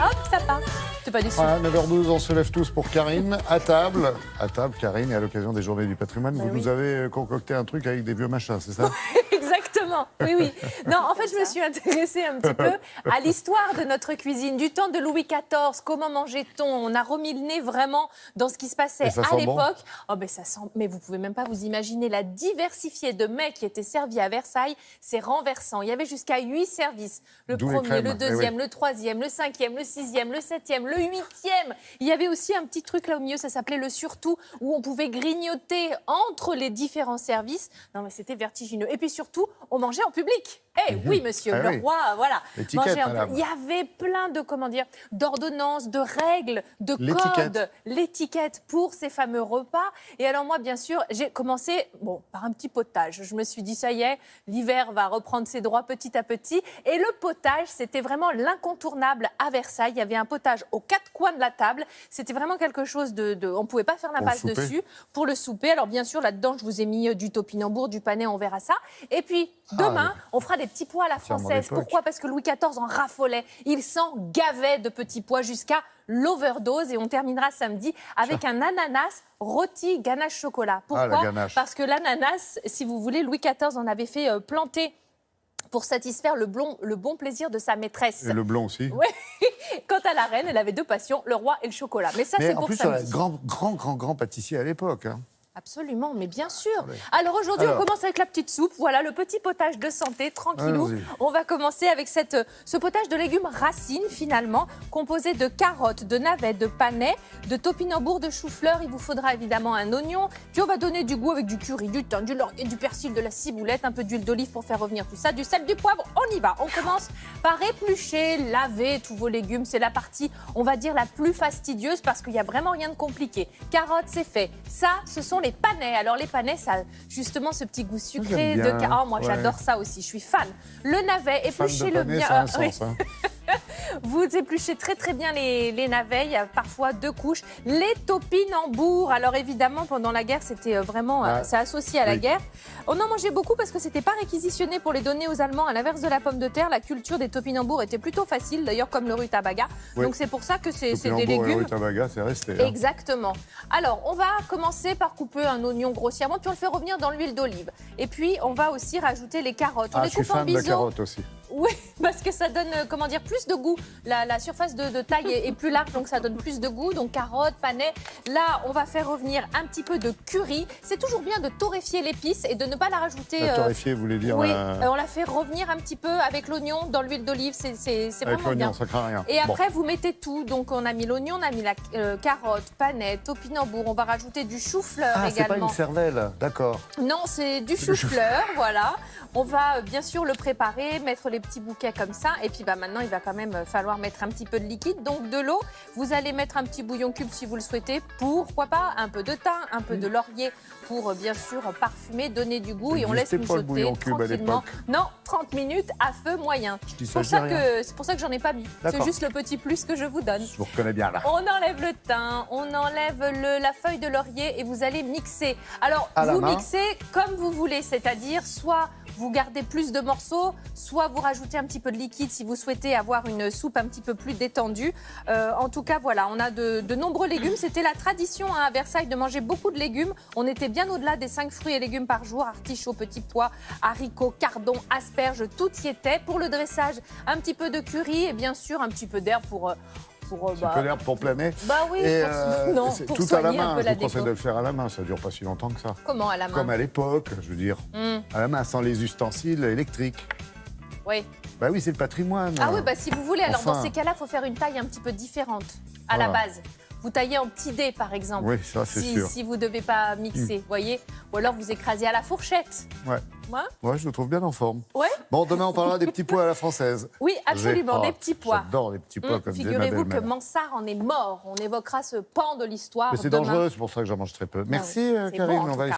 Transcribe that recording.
hop, ça part. C'est pas déçu. Voilà, 9h12, on se lève tous pour Karine. À table, Karine, et à l'occasion des Journées du patrimoine, vous nous avez concocté un truc avec des vieux machins, c'est ça? Exactement, oui. Non, en fait, je me suis intéressée un petit peu à l'histoire de notre cuisine, du temps de Louis XIV, comment mangeait-on? On a remis le nez vraiment dans ce qui se passait à l'époque. Oh, ben ça sent, mais vous pouvez même pas vous imaginer la diversité de mets qui étaient servis à Versailles, c'est renversant. Il y avait jusqu'à 8 services. Le premier, le deuxième, le troisième, le cinquième, le sixième, le septième, le huitième. Il y avait aussi un petit truc là au milieu, ça s'appelait le surtout, où on pouvait grignoter entre les différents services. Non, mais c'était vertigineux. Et puis surtout, on mangeait en public. Eh oui, monsieur, le roi, voilà. Mangeait il y avait plein de, d'ordonnances, de règles, de codes, l'étiquette pour ces fameux repas. Et alors moi, bien sûr, j'ai commencé par un petit potage. Je me suis dit, ça y est, l'hiver va reprendre ses droits petit à petit. Et le potage, c'était vraiment l'incontournable à Versailles. Il y avait un potage aux 4 coins de la table. C'était vraiment quelque chose on ne pouvait pas faire l'impasse dessus pour le souper. Alors bien sûr, là-dedans, je vous ai mis du topinambour, du panais, on verra ça. Et puis, demain, on fera des petits pois à la française. Pourquoi? Parce que Louis XIV en raffolait. Il s'en gavait de petits pois jusqu'à l'overdose. Et on terminera samedi avec un ananas rôti ganache chocolat. Pourquoi? Parce que l'ananas, si vous voulez, Louis XIV en avait fait planter pour satisfaire le bon plaisir de sa maîtresse. Et le blond aussi. Oui. Quant à la reine, elle avait 2 passions, le roi et le chocolat. Mais ça, c'est pour samedi. En plus, grand pâtissier à l'époque. Absolument, mais bien sûr. Alors aujourd'hui, on commence avec la petite soupe. Voilà, le petit potage de santé, tranquillou. On va commencer avec ce potage de légumes racines, finalement, composé de carottes, de navets, de panais, de topinambour, de chou-fleur. Il vous faudra évidemment un oignon. Puis on va donner du goût avec du curry, du thym, du laurier, du persil, de la ciboulette, un peu d'huile d'olive pour faire revenir tout ça, du sel, du poivre. On y va. On commence par éplucher, laver tous vos légumes. C'est la partie, on va dire, la plus fastidieuse parce qu'il n'y a vraiment rien de compliqué. Carottes, c'est fait. Ça, ce sont les panais. Alors les panais, ça a justement ce petit goût sucré de carotte. Moi, j'adore ça aussi. Je suis fan. Le navet, épluchez-le bien. Ça a un sens, hein. Vous épluchez très bien les navets, il y a parfois 2 couches. Les topinambours, alors évidemment pendant la guerre c'était vraiment, c'est associé à la guerre. On en mangeait beaucoup parce que c'était pas réquisitionné pour les donner aux Allemands. À l'inverse de la pomme de terre, la culture des topinambours était plutôt facile, d'ailleurs comme le rutabaga. Donc c'est pour ça que c'est des légumes. Et le rutabaga, c'est resté. Exactement. Alors on va commencer par couper un oignon grossièrement, puis on le fait revenir dans l'huile d'olive. Et puis on va aussi rajouter les carottes. On les coupe en biseaux. Je suis fan de la carotte aussi. Oui, parce que ça donne, plus de goût. La surface de taille est plus large, donc ça donne plus de goût. Donc carottes, panais. Là, on va faire revenir un petit peu de curry. C'est toujours bien de torréfier l'épice et de ne pas la rajouter. Torréfier, vous voulez dire? Oui, on la fait revenir un petit peu avec l'oignon dans l'huile d'olive. C'est vraiment bien. Ça craint rien. Et après, vous mettez tout. Donc on a mis l'oignon, on a mis la carotte, panais, topinambour. On va rajouter du chou-fleur également. C'est pas une cervelle, d'accord. Non, c'est du chou-fleur, voilà. On va bien sûr le préparer, mettre les petits bouquets comme ça. Et puis maintenant, il va quand même falloir mettre un petit peu de liquide, donc de l'eau. Vous allez mettre un petit bouillon cube si vous le souhaitez. Pourquoi pas un peu de thym, un peu de laurier pour bien sûr parfumer, donner du goût. Et on laisse mijoter tranquillement. Non, 30 minutes à feu moyen. C'est pour ça que j'en ai pas mis. C'est juste le petit plus que je vous donne. Je vous reconnais bien là. On enlève le thym, on enlève la feuille de laurier et vous allez mixer. Alors, vous mixez comme vous voulez, c'est-à-dire soit vous gardez plus de morceaux, soit vous rajoutez un petit peu de liquide si vous souhaitez avoir une soupe un petit peu plus détendue. En tout cas, voilà, on a de nombreux légumes. C'était la tradition à Versailles de manger beaucoup de légumes. On était bien au-delà des 5 fruits et légumes par jour. Artichauts, petits pois, haricots, cardons, asperges, tout y était. Pour le dressage, un petit peu de curry et bien sûr un petit peu d'herbe pour... un petit peu d'herbe pour planer. Bah oui, pour tout soigner un peu la déco. Je vous conseille de le faire à la main, ça ne dure pas si longtemps que ça. Comment à la main? Comme à l'époque, je veux dire. À la main, sans les ustensiles électriques. Oui. Bah oui, c'est le patrimoine. Ah oui, bah si vous voulez. Alors dans ces cas-là, il faut faire une taille un petit peu différente à la base. Vous taillez en petits dés, par exemple. Oui, ça, c'est sûr. Si vous ne devez pas mixer, voyez. Ou alors vous écrasez à la fourchette. Ouais, je le trouve bien en forme. Ouais. Bon, demain, on parlera des petits pois à la française. Oui, absolument, des petits pois. J'adore les petits pois, comme disait ma belle-mère. Figurez-vous que Mansart en est mort. On évoquera ce pan de l'histoire. Mais c'est dangereux, c'est pour ça que j'en mange très peu. Merci, Karine.